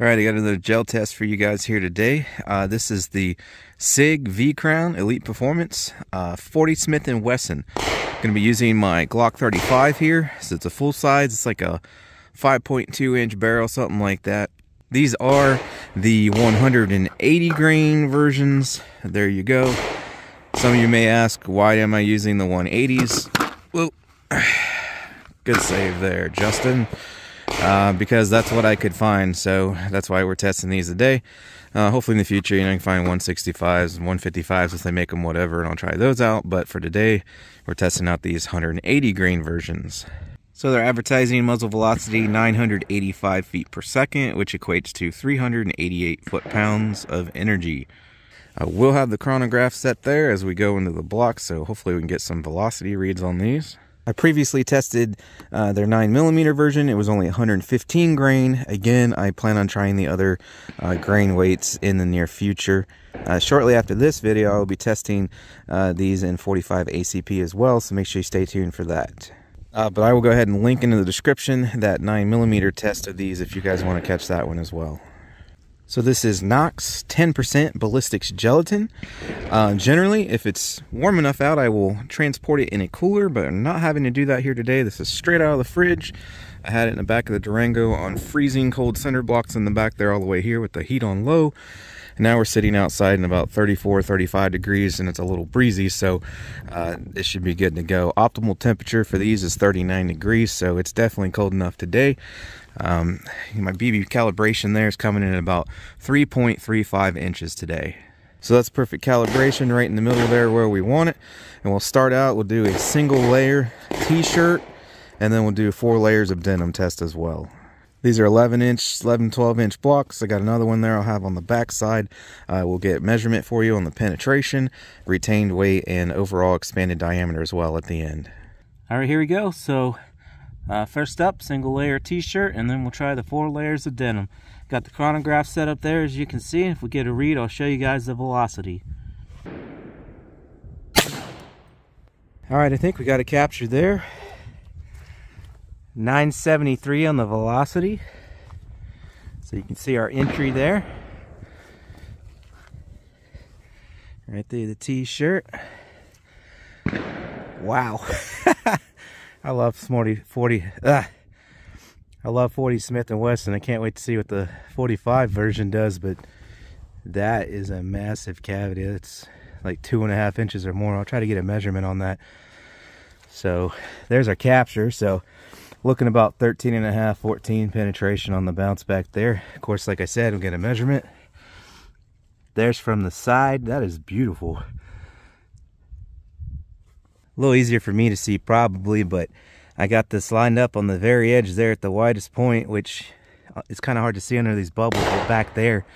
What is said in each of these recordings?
All right, I got another gel test for you guys here today. This is the SIG V-Crown Elite Performance 40 Smith & Wesson. Going to be using my Glock 35 here. So it's a full size. It's like a 5.2 inch barrel, something like that. These are the 180 grain versions. There you go. Some of you may ask, why am I using the 180s? Well, good save there, Justin. Because that's what I could find, so that's why we're testing these today. Hopefully in the future, you can find 165s and 155s if they make them, whatever, and I'll try those out. But for today, we're testing out these 180 grain versions. So they're advertising muzzle velocity 985 feet per second, which equates to 388 foot-pounds of energy. We'll have the chronograph set there as we go into the block, so hopefully we can get some velocity reads on these. I previously tested their 9mm version. It was only 115 grain. Again, I plan on trying the other grain weights in the near future. Shortly after this video, I'll be testing these in 45 ACP as well, so make sure you stay tuned for that. But I will go ahead and link into the description that 9mm test of these if you guys want to catch that one as well. So this is Nox 10% Ballistics gelatin. Generally, if it's warm enough out, I will transport it in a cooler, but I'm not having to do that here today. This is straight out of the fridge. I had it in the back of the Durango on freezing cold center blocks in the back there all the way here with the heat on low. And now we're sitting outside in about 34, 35 degrees and it's a little breezy, so it should be good to go. Optimal temperature for these is 39 degrees, so it's definitely cold enough today. My BB calibration there is coming in at about 3.35 inches today. So that's perfect calibration right in the middle there where we want it. And we'll start out, we'll do a single layer t-shirt, and then we'll do 4 layers of denim test as well. These are 12 inch blocks. I got another one there I'll have on the back side. We'll get measurement for you on the penetration, retained weight, and overall expanded diameter as well at the end. All right, here we go. So first up, single layer t-shirt, and then we'll try the 4 layers of denim. Got the chronograph set up there, as you can see. If we get a read, I'll show you guys the velocity. All right, I think we got a capture there. 973 on the velocity. So you can see our entry there. Right there, the t-shirt. Wow. I love 40 Smith & Wesson. I can't wait to see what the 45 version does, but that is a massive cavity. It's like 2.5 inches or more. I'll try to get a measurement on that. So there's our capture. So looking about 13.5, 14 penetration on the bounce back there. Of course, like I said, we'll get a measurement. There's from the side. That is beautiful. A little easier for me to see probably, but I got this lined up on the very edge there at the widest point, which it's kind of hard to see under these bubbles, but back there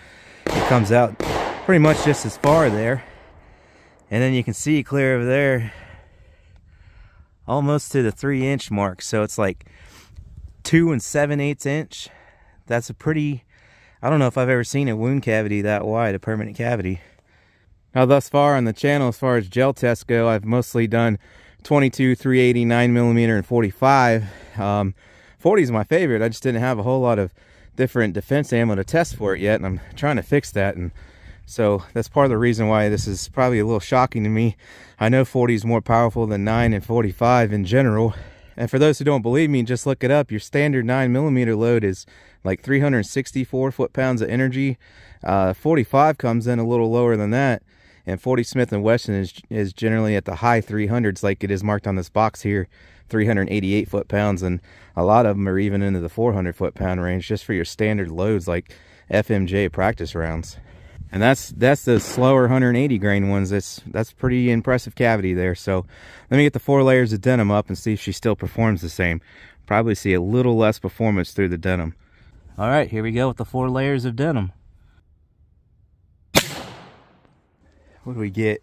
it comes out pretty much just as far there. And then you can see clear over there almost to the 3 inch mark. So it's like 2 7/8 inch. That's a pretty, I don't know if I've ever seen a wound cavity that wide, a permanent cavity. Now thus far on the channel, as far as gel tests go, I've mostly done 22, 380, 9mm, and 45. 40 is my favorite. I just didn't have a whole lot of different defense ammo to test for it yet, and I'm trying to fix that. And so that's part of the reason why this is probably a little shocking to me. I know 40 is more powerful than 9 and 45 in general. And for those who don't believe me, just look it up. Your standard 9mm load is like 364 foot-pounds of energy. 45 comes in a little lower than that. And 40 Smith & Wesson is generally at the high 300s, like it is marked on this box here, 388 foot-pounds. And a lot of them are even into the 400 foot-pound range just for your standard loads like FMJ practice rounds. And that's the slower 180 grain ones. That's pretty impressive cavity there. So let me get the 4 layers of denim up and see if she still performs the same. Probably see a little less performance through the denim. All right, here we go with the 4 layers of denim. What do we get?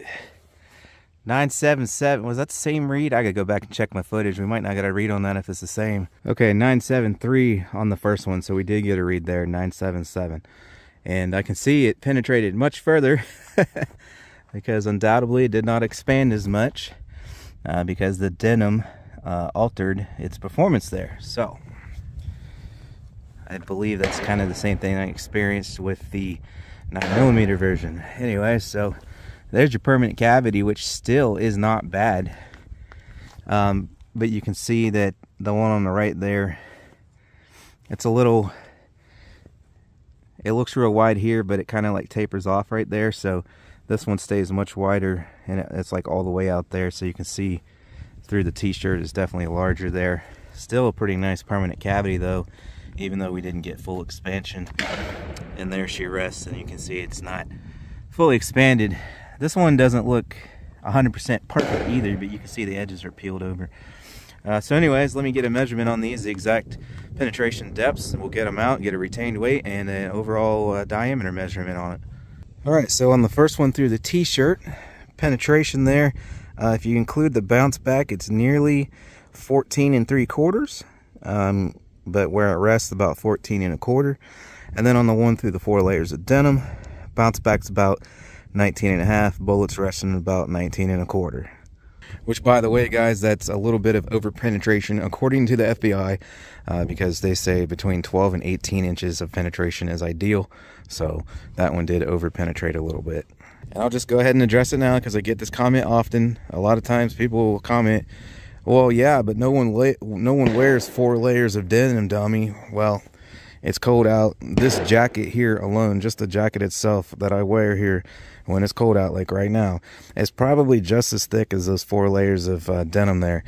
977. Was that the same read? I gotta go back and check my footage. We might not get a read on that if it's the same. Okay, 973 on the first one, so we did get a read there, 977. And I can see it penetrated much further because undoubtedly it did not expand as much because the denim altered its performance there. So I believe that's kind of the same thing I experienced with the 9mm version. Anyway, so there's your permanent cavity, which still is not bad. But you can see that the one on the right there, it's a little, it looks real wide here, but it kind of like tapers off right there. So this one stays much wider, and it's like all the way out there, so you can see through the t-shirt. It's definitely larger there. Still a pretty nice permanent cavity though, even though we didn't get full expansion. And there she rests, and you can see it's not fully expanded. This one doesn't look 100% perfect either, but you can see the edges are peeled over. So anyways, let me get a measurement on these, the exact penetration depths, and we'll get them out, get a retained weight and an overall diameter measurement on it. Alright, so on the first one through the t-shirt, penetration there, if you include the bounce back, it's nearly 14 3/4, but where it rests about 14 1/4. And then on the one through the 4 layers of denim, bounce back's about 19 1/2, bullets resting about 19 1/4. Which, by the way, guys, that's a little bit of over penetration according to the FBI, because they say between 12 and 18 inches of penetration is ideal. So that one did over penetrate a little bit. And I'll just go ahead and address it now, because I get this comment often. A lot of times people will comment, well, yeah, but no one wears 4 layers of denim, dummy. Well, it's cold out. This jacket here alone, just the jacket itself that I wear here when it's cold out, like right now, is probably just as thick as those 4 layers of denim there.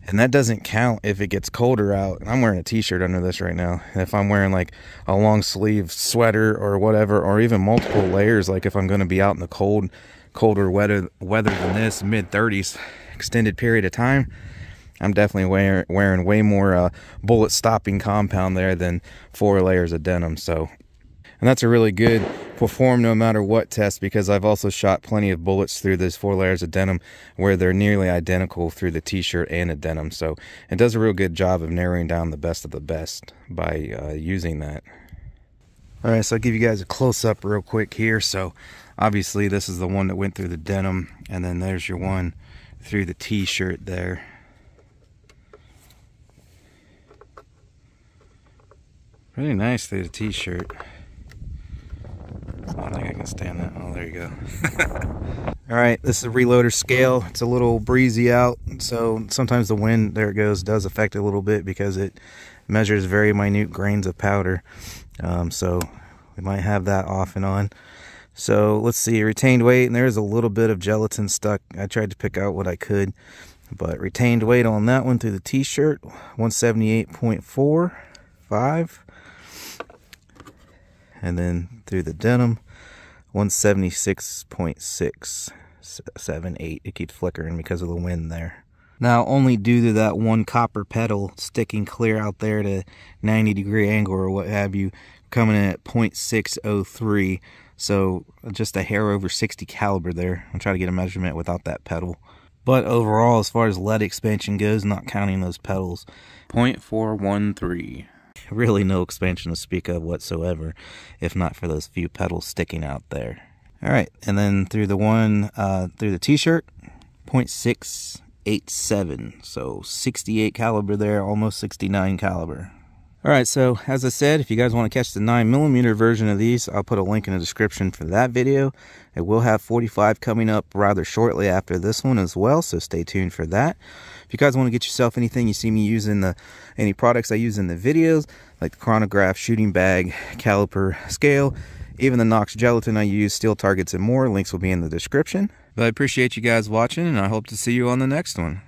And that doesn't count if it gets colder out. I'm wearing a t-shirt under this right now. If I'm wearing like a long sleeve sweater or whatever, or even multiple layers, like if I'm going to be out in the colder weather than this, mid-30s, extended period of time, I'm definitely wearing way more bullet stopping compound there than 4 layers of denim. So, and that's a really good perform no matter what test, because I've also shot plenty of bullets through those 4 layers of denim where they're nearly identical through the t-shirt and the denim. So it does a real good job of narrowing down the best of the best by using that. All right, so I'll give you guys a close-up real quick here. So obviously this is the one that went through the denim, and then there's your one through the t-shirt there. Really nice through the t-shirt. I don't think I can stand that. Oh, there you go. Alright, this is a reloader scale. It's a little breezy out, so sometimes the wind, there it goes, does affect it a little bit because it measures very minute grains of powder. So we might have that off and on. So let's see, retained weight, and there's a little bit of gelatin stuck. I tried to pick out what I could, but retained weight on that one through the t-shirt, 178.45. And then through the denim, 176.678. It keeps flickering because of the wind there. Now, only due to that one copper pedal sticking clear out there to 90-degree angle or what have you, coming in at 0.603. So just a hair over 60 caliber there. I'll try to get a measurement without that pedal. But overall, as far as lead expansion goes, not counting those pedals, 0.413. Really no expansion to speak of whatsoever, if not for those few pedals sticking out there. Alright, and then through the one, through the t-shirt, 0.687. So 68 caliber there, almost 69 caliber. Alright, so as I said, if you guys want to catch the 9mm version of these, I'll put a link in the description for that video. It will have 45 coming up rather shortly after this one as well, so stay tuned for that. If you guys want to get yourself anything you see me using, any products I use in the videos, like the chronograph, shooting bag, caliper, scale, even the Nox gelatin I use, steel targets, and more, links will be in the description. But I appreciate you guys watching, and I hope to see you on the next one.